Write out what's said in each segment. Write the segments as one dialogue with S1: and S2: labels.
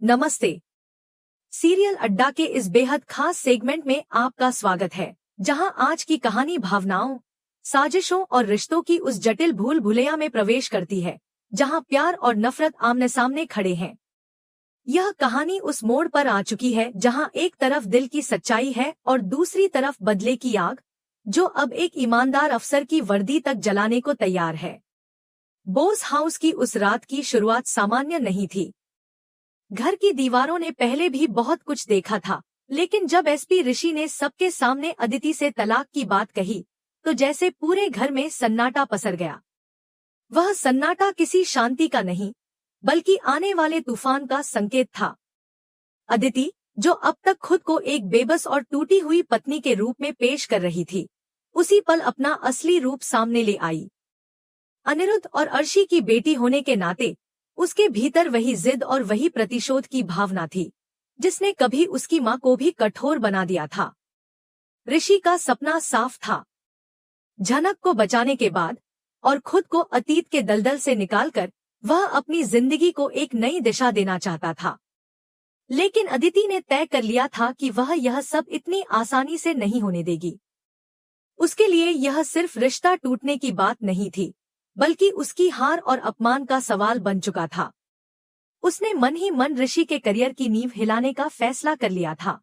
S1: नमस्ते। सीरियल अड्डा के इस बेहद खास सेगमेंट में आपका स्वागत है, जहां आज की कहानी भावनाओं, साजिशों और रिश्तों की उस जटिल भूल भुलैया में प्रवेश करती है, जहां प्यार और नफरत आमने सामने खड़े हैं। यह कहानी उस मोड़ पर आ चुकी है जहां एक तरफ दिल की सच्चाई है और दूसरी तरफ बदले की आग, जो अब एक ईमानदार अफसर की वर्दी तक जलाने को तैयार है। बोस हाउस की उस रात की शुरुआत सामान्य नहीं थी। घर की दीवारों ने पहले भी बहुत कुछ देखा था, लेकिन जब एसपी ऋषि ने सबके सामने अदिति से तलाक की बात कही, तो जैसे पूरे घर में सन्नाटा पसर गया। वह सन्नाटा किसी शांति का नहीं, बल्कि आने वाले तूफान का संकेत था। अदिति, जो अब तक खुद को एक बेबस और टूटी हुई पत्नी के रूप में पेश कर रही थी, उसी पल अपना असली रूप सामने ले आई। अनिरुद्ध और अर्शी की बेटी होने के नाते उसके भीतर वही जिद और वही प्रतिशोध की भावना थी, जिसने कभी उसकी मां को भी कठोर बना दिया था। ऋषि का सपना साफ था, झनक को बचाने के बाद और खुद को अतीत के दलदल से निकालकर वह अपनी जिंदगी को एक नई दिशा देना चाहता था। लेकिन अदिति ने तय कर लिया था कि वह यह सब इतनी आसानी से नहीं होने देगी। उसके लिए यह सिर्फ रिश्ता टूटने की बात नहीं थी, बल्कि उसकी हार और अपमान का सवाल बन चुका था। उसने मन ही मन ऋषि के करियर की नींव हिलाने का फैसला कर लिया था।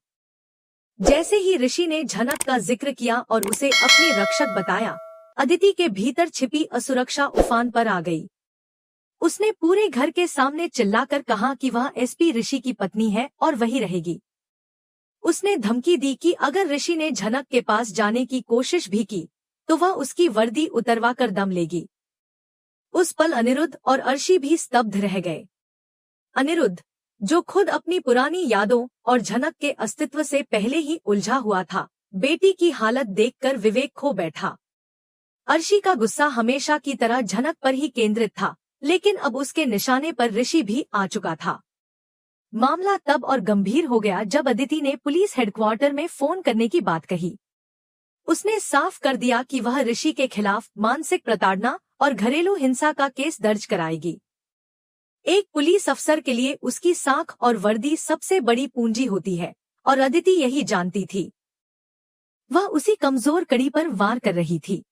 S1: जैसे ही ऋषि ने झनक का जिक्र किया और उसे अपनी रक्षक बताया, अदिति के भीतर छिपी असुरक्षा उफान पर आ गई। उसने पूरे घर के सामने चिल्लाकर कहा कि वह एसपी ऋषि की पत्नी है और वही रहेगी। उसने धमकी दी कि अगर ऋषि ने झनक के पास जाने की कोशिश भी की, तो वह उसकी वर्दी उतरवाकर दम लेगी। उस पल अनिरुद्ध और अर्शी भी स्तब्ध रह गए। अनिरुद्ध, जो खुद अपनी पुरानी यादों और झनक के अस्तित्व से पहले ही उलझा हुआ था, बेटी की हालत देखकर विवेक खो बैठा। अर्शी का गुस्सा हमेशा की तरह झनक पर ही केंद्रित था, लेकिन अब उसके निशाने पर ऋषि भी आ चुका था। मामला तब और गंभीर हो गया जब अदिति ने पुलिस हेडक्वार्टर में फोन करने की बात कही। उसने साफ कर दिया कि वह ऋषि के खिलाफ मानसिक प्रताड़ना और घरेलू हिंसा का केस दर्ज कराएगी। एक पुलिस अफसर के लिए उसकी साख और वर्दी सबसे बड़ी पूंजी होती है, और अदिति यही जानती थी। वह उसी कमजोर कड़ी पर वार कर रही थी।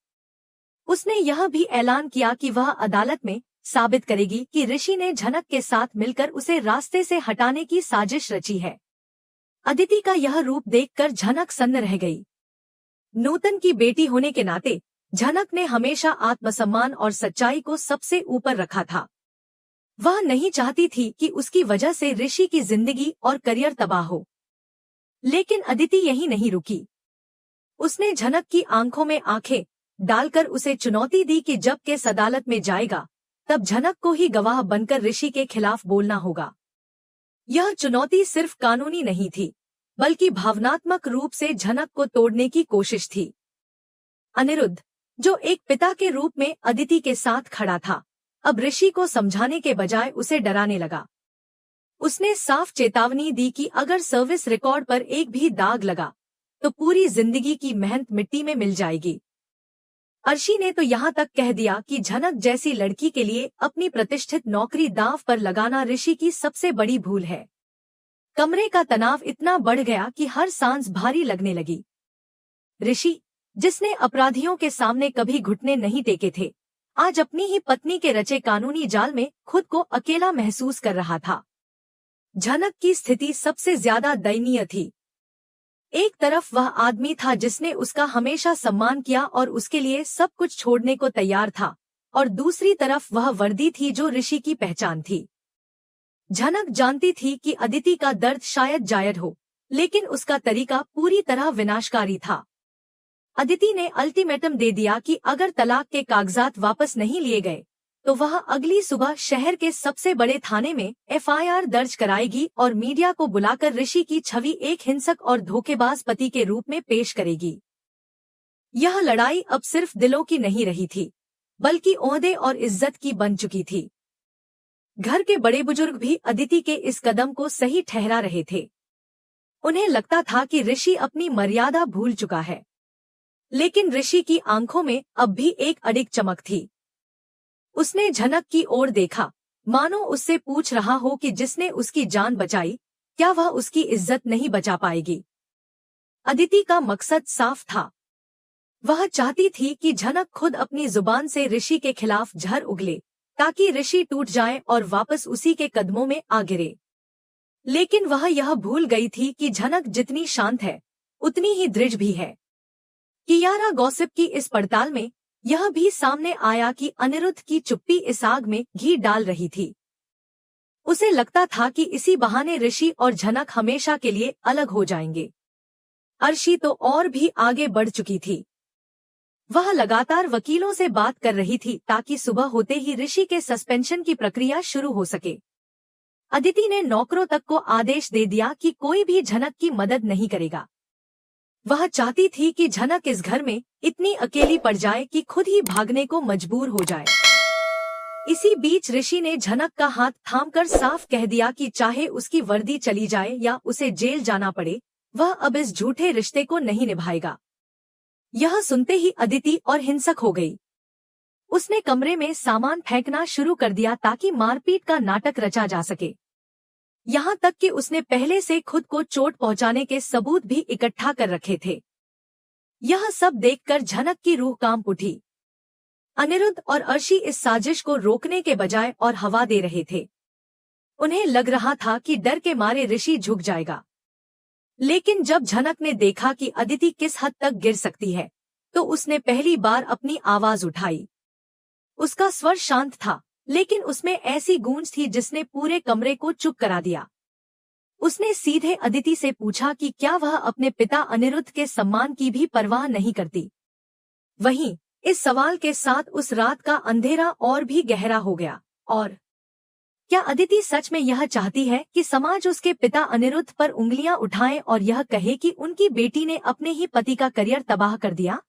S1: उसने यह भी ऐलान किया कि वह अदालत में साबित करेगी कि ऋषि ने झनक के साथ मिलकर उसे रास्ते से हटाने की साजिश रची है। अदिति का यह रूप देखकर झनक सन्न रह गई। नूतन की बेटी होने के नाते झनक ने हमेशा आत्मसम्मान और सच्चाई को सबसे ऊपर रखा था। वह नहीं चाहती थी कि उसकी वजह से ऋषि की जिंदगी और करियर तबाह हो। लेकिन अदिति यही नहीं रुकी। उसने झनक की आंखों में आंखें डालकर उसे चुनौती दी कि जब केस अदालत में जाएगा, तब झनक को ही गवाह बनकर ऋषि के खिलाफ बोलना होगा। यह चुनौती सिर्फ कानूनी नहीं थी, बल्कि भावनात्मक रूप से झनक को तोड़ने की कोशिश थी। अनिरुद्ध, जो एक पिता के रूप में अदिति के साथ खड़ा था, अब ऋषि को समझाने के बजाय उसे डराने लगा। उसने साफ चेतावनी दी कि अगर सर्विस रिकॉर्ड पर एक भी दाग लगा, तो पूरी जिंदगी की मेहनत मिट्टी में मिल जाएगी। अर्शी ने तो यहाँ तक कह दिया कि झनक जैसी लड़की के लिए अपनी प्रतिष्ठित नौकरी दांव पर लगाना ऋषि की सबसे बड़ी भूल है। कमरे का तनाव इतना बढ़ गया कि हर सांस भारी लगने लगी। ऋषि, जिसने अपराधियों के सामने कभी घुटने नहीं टेके थे, आज अपनी ही पत्नी के रचे कानूनी जाल में खुद को अकेला महसूस कर रहा था। झनक की स्थिति सबसे ज्यादा दयनीय थी। एक तरफ वह आदमी था जिसने उसका हमेशा सम्मान किया और उसके लिए सब कुछ छोड़ने को तैयार था, और दूसरी तरफ वह वर्दी थी जो ऋषि की पहचान थी। झनक जानती थी कि अदिति का दर्द शायद जायज हो, लेकिन उसका तरीका पूरी तरह विनाशकारी था। अदिति ने अल्टीमेटम दे दिया कि अगर तलाक के कागजात वापस नहीं लिए गए, तो वह अगली सुबह शहर के सबसे बड़े थाने में एफआईआर दर्ज कराएगी और मीडिया को बुलाकर ऋषि की छवि एक हिंसक और धोखेबाज पति के रूप में पेश करेगी। यह लड़ाई अब सिर्फ दिलों की नहीं रही थी, बल्कि ओहदे और इज्जत की बन चुकी थी। घर के बड़े बुजुर्ग भी अदिति के इस कदम को सही ठहरा रहे थे। उन्हें लगता था कि ऋषि अपनी मर्यादा भूल चुका है, लेकिन ऋषि की आंखों में अब भी एक अडिग चमक थी। उसने झनक की ओर देखा, मानो उससे पूछ रहा हो कि जिसने उसकी जान बचाई, क्या वह उसकी इज्जत नहीं बचा पाएगी। अदिति का मकसद साफ था। वह चाहती थी कि झनक खुद अपनी जुबान से ऋषि के खिलाफ झर उगले, ताकि ऋषि टूट जाए और वापस उसी के कदमों में आ गिरे। लेकिन वह यह भूल गई थी कि झनक जितनी शांत है, उतनी ही दृढ़ भी है। कियारा गॉसिप की इस पड़ताल में यह भी सामने आया कि अनिरुद्ध की चुप्पी इस आग में घी डाल रही थी। उसे लगता था कि इसी बहाने ऋषि और झनक हमेशा के लिए अलग हो जाएंगे। अर्शी तो और भी आगे बढ़ चुकी थी। वह लगातार वकीलों से बात कर रही थी ताकि सुबह होते ही ऋषि के सस्पेंशन की प्रक्रिया शुरू हो सके। अदिति ने नौकरों तक को आदेश दे दिया कि कोई भी झनक की मदद नहीं करेगा। वह चाहती थी कि झनक इस घर में इतनी अकेली पड़ जाए कि खुद ही भागने को मजबूर हो जाए। इसी बीच ऋषि ने झनक का हाथ थामकर साफ कह दिया कि चाहे उसकी वर्दी चली जाए या उसे जेल जाना पड़े, वह अब इस झूठे रिश्ते को नहीं निभाएगा। यह सुनते ही अदिति और हिंसक हो गई। उसने कमरे में सामान फेंकना शुरू कर दिया ताकि मारपीट का नाटक रचा जा सके। यहाँ तक कि उसने पहले से खुद को चोट पहुंचाने के सबूत भी इकट्ठा कर रखे थे। यह सब देखकर झनक की रूह कांप उठी। अनिरुद्ध और अर्शी इस साजिश को रोकने के बजाय और हवा दे रहे थे। उन्हें लग रहा था कि डर के मारे ऋषि झुक जाएगा। लेकिन जब झनक ने देखा कि अदिति किस हद तक गिर सकती है, तो उसने पहली बार अपनी आवाज उठाई। उसका स्वर शांत था, लेकिन उसमें ऐसी गूंज थी जिसने पूरे कमरे को चुप करा दिया। उसने सीधे अदिति से पूछा कि क्या वह अपने पिता अनिरुद्ध के सम्मान की भी परवाह नहीं करती। वहीं इस सवाल के साथ उस रात का अंधेरा और भी गहरा हो गया। और क्या अदिति सच में यह चाहती है कि समाज उसके पिता अनिरुद्ध पर उंगलियां उठाए और यह कहे कि उनकी बेटी ने अपने ही पति का करियर तबाह कर दिया?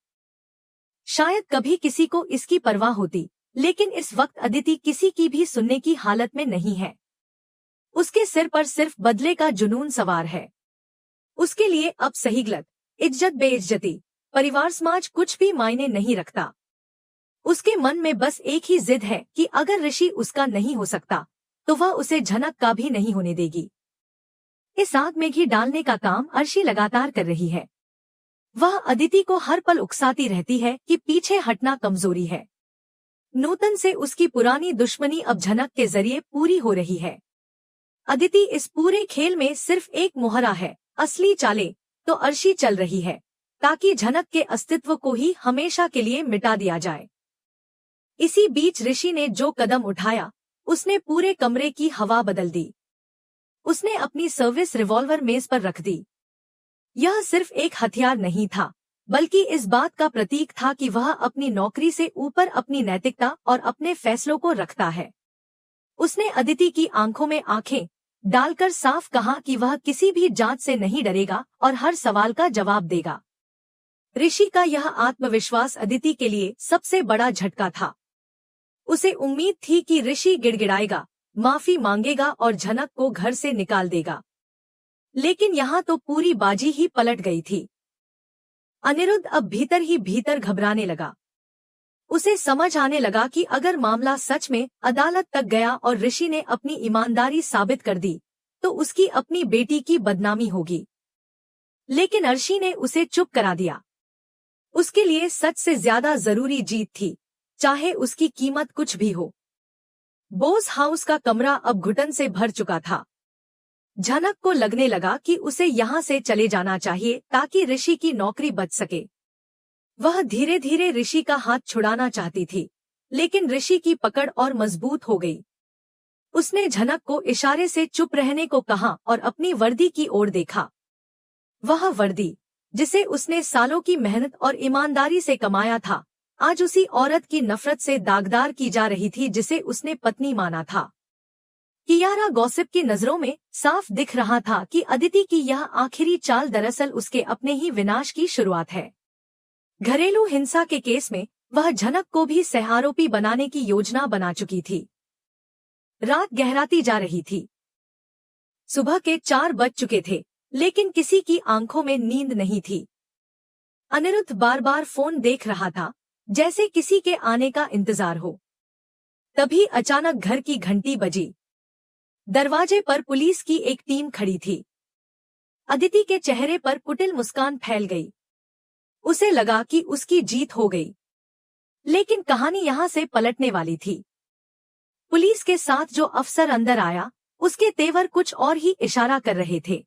S1: शायद कभी किसी को इसकी परवाह होती, लेकिन इस वक्त अदिति किसी की भी सुनने की हालत में नहीं है। उसके सिर पर सिर्फ बदले का जुनून सवार है। उसके लिए अब सही गलत, इज्जत बेइज्जती, परिवार समाज कुछ भी मायने नहीं रखता। उसके मन में बस एक ही जिद है कि अगर ऋषि उसका नहीं हो सकता, तो वह उसे झनक का भी नहीं होने देगी। इस आग में घी डालने का काम अर्शी लगातार कर रही है। वह अदिति को हर पल उकसाती रहती है कि पीछे हटना कमजोरी है। नूतन से उसकी पुरानी दुश्मनी अब झनक के जरिए पूरी हो रही है। अदिति इस पूरे खेल में सिर्फ एक मुहरा है, असली चालें तो अर्शी चल रही है, ताकि झनक के अस्तित्व को ही हमेशा के लिए मिटा दिया जाए। इसी बीच ऋषि ने जो कदम उठाया, उसने पूरे कमरे की हवा बदल दी। उसने अपनी सर्विस रिवॉल्वर मेज पर रख दी। यह सिर्फ एक हथियार नहीं था, बल्कि इस बात का प्रतीक था कि वह अपनी नौकरी से ऊपर अपनी नैतिकता और अपने फैसलों को रखता है। उसने अदिति की आंखों में आंखें डालकर साफ कहा कि वह किसी भी जांच से नहीं डरेगा और हर सवाल का जवाब देगा। ऋषि का यह आत्मविश्वास अदिति के लिए सबसे बड़ा झटका था। उसे उम्मीद थी कि ऋषि गिड़गिड़ाएगा, माफी मांगेगा और झनक को घर से निकाल देगा। लेकिन यहाँ तो पूरी बाजी ही पलट गई थी। अनिरुद्ध अब भीतर ही भीतर घबराने लगा। उसे समझ आने लगा कि अगर मामला सच में अदालत तक गया और ऋषि ने अपनी ईमानदारी साबित कर दी, तो उसकी अपनी बेटी की बदनामी होगी। लेकिन अर्शी ने उसे चुप करा दिया। उसके लिए सच से ज्यादा जरूरी जीत थी, चाहे उसकी कीमत कुछ भी हो। बोस हाउस का कमरा अब घुटन से भर चुका था। झनक को लगने लगा कि उसे यहाँ से चले जाना चाहिए ताकि ऋषि की नौकरी बच सके। वह धीरे धीरे ऋषि का हाथ छुड़ाना चाहती थी, लेकिन ऋषि की पकड़ और मजबूत हो गई। उसने झनक को इशारे से चुप रहने को कहा और अपनी वर्दी की ओर देखा। वह वर्दी, जिसे उसने सालों की मेहनत और ईमानदारी से कमाया था, आज उसी औरत की नफरत से दागदार की जा रही थी जिसे उसने पत्नी माना था। कियारा गॉसिप की नजरों में साफ दिख रहा था कि अदिति की यह आखिरी चाल दरअसल उसके अपने ही विनाश की शुरुआत है। घरेलू हिंसा के केस में वह झनक को भी सह-आरोपी बनाने की योजना बना चुकी थी। रात गहराती जा रही थी। सुबह के 4 बज चुके थे, लेकिन किसी की आंखों में नींद नहीं थी। अनिरुद्ध बार बार फोन देख रहा था, जैसे किसी के आने का इंतजार हो। तभी अचानक घर की घंटी बजी। दरवाजे पर पुलिस की एक टीम खड़ी थी। अदिति के चेहरे पर कुटिल मुस्कान फैल गई। उसे लगा कि उसकी जीत हो गई। लेकिन कहानी यहाँ से पलटने वाली थी। पुलिस के साथ जो अफसर अंदर आया, उसके तेवर कुछ और ही इशारा कर रहे थे।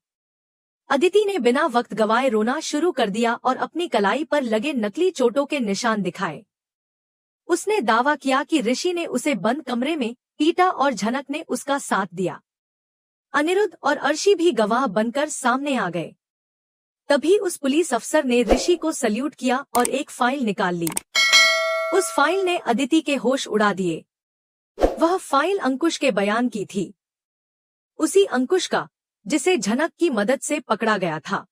S1: अदिति ने बिना वक्त गवाए रोना शुरू कर दिया और अपनी कलाई पर लगे नकली चोटों के निशान दिखाए। उसने दावा किया कि ऋषि ने उसे बंद कमरे में पीटा और झनक ने उसका साथ दिया। अनिरुद्ध और अर्शी भी गवाह बनकर सामने आ गए। तभी उस पुलिस अफसर ने ऋषि को सल्यूट किया और एक फाइल निकाल ली। उस फाइल ने अदिति के होश उड़ा दिए। वह फाइल अंकुश के बयान की थी, उसी अंकुश का जिसे झनक की मदद से पकड़ा गया था।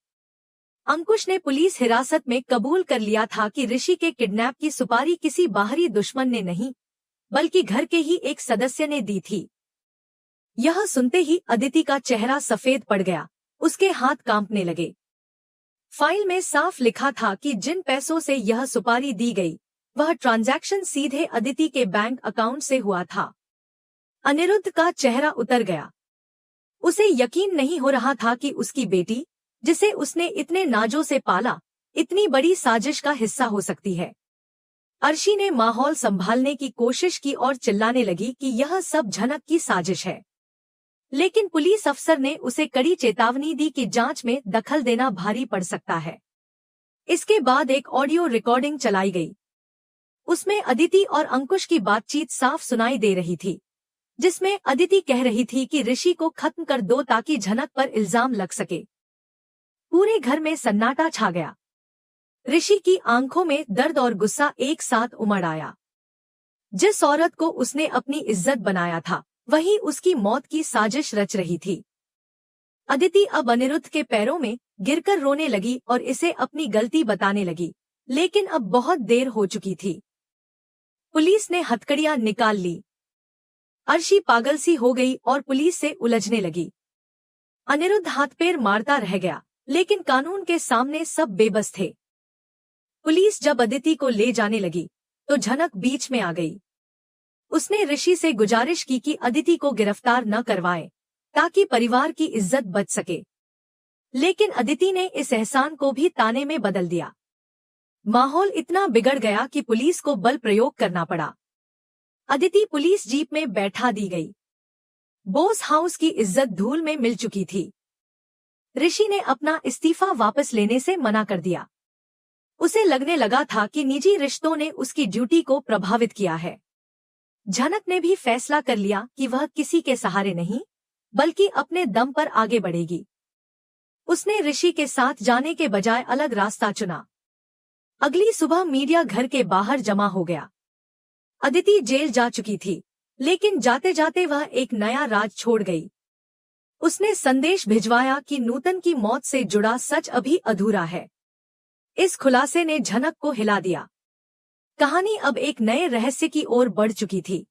S1: अंकुश ने पुलिस हिरासत में कबूल कर लिया था कि ऋषि के किडनैप की सुपारी किसी बाहरी दुश्मन ने नहीं, बल्कि घर के ही एक सदस्य ने दी थी। यह सुनते ही अदिति का चेहरा सफेद पड़ गया, उसके हाथ कांपने लगे। फाइल में साफ लिखा था कि जिन पैसों से यह सुपारी दी गई, वह ट्रांजैक्शन सीधे अदिति के बैंक अकाउंट से हुआ था। अनिरुद्ध का चेहरा उतर गया। उसे यकीन नहीं हो रहा था कि उसकी बेटी, जिसे उसने इतने नाजों से पाला, इतनी बड़ी साजिश का हिस्सा हो सकती है। अर्शी ने माहौल संभालने की कोशिश की और चिल्लाने लगी कि यह सब झनक की साजिश है। लेकिन पुलिस अफसर ने उसे कड़ी चेतावनी दी कि जांच में दखल देना भारी पड़ सकता है। इसके बाद एक ऑडियो रिकॉर्डिंग चलाई गई। उसमें अदिति और अंकुश की बातचीत साफ सुनाई दे रही थी, जिसमें अदिति कह रही थी कि ऋषि को खत्म कर दो ताकि झनक पर इल्जाम लग सके। पूरे घर में सन्नाटा छा गया। ऋषि की आंखों में दर्द और गुस्सा एक साथ उमड़ आया। जिस औरत को उसने अपनी इज्जत बनाया था, वही उसकी मौत की साजिश रच रही थी। अदिति अब अनिरुद्ध के पैरों में गिरकर रोने लगी और इसे अपनी गलती बताने लगी, लेकिन अब बहुत देर हो चुकी थी। पुलिस ने हथकड़ियां निकाल ली। अर्शी पागल सी हो गई और पुलिस से उलझने लगी। अनिरुद्ध हाथ पैर मारता रह गया, लेकिन कानून के सामने सब बेबस थे। पुलिस जब अदिति को ले जाने लगी, तो झनक बीच में आ गई। उसने ऋषि से गुजारिश की कि अदिति को गिरफ्तार न करवाए, ताकि परिवार की इज्जत बच सके। लेकिन अदिति ने इस एहसान को भी ताने में बदल दिया। माहौल इतना बिगड़ गया कि पुलिस को बल प्रयोग करना पड़ा। अदिति पुलिस जीप में बैठा दी गई। बोस हाउस की इज्जत धूल में मिल चुकी थी। ऋषि ने अपना इस्तीफा वापस लेने से मना कर दिया। उसे लगने लगा था कि निजी रिश्तों ने उसकी ड्यूटी को प्रभावित किया है। झनक ने भी फैसला कर लिया कि वह किसी के सहारे नहीं, बल्कि अपने दम पर आगे बढ़ेगी। उसने ऋषि के साथ जाने के बजाय अलग रास्ता चुना। अगली सुबह मीडिया घर के बाहर जमा हो गया। अदिति जेल जा चुकी थी, लेकिन जाते जाते वह एक नया राज छोड़ गई। उसने संदेश भिजवाया कि नूतन की मौत से जुड़ा सच अभी अधूरा है। इस खुलासे ने झनक को हिला दिया। कहानी अब एक नए रहस्य की ओर बढ़ चुकी थी,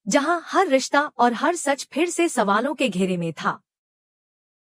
S1: जहां हर रिश्ता और हर सच फिर से सवालों के घेरे में था।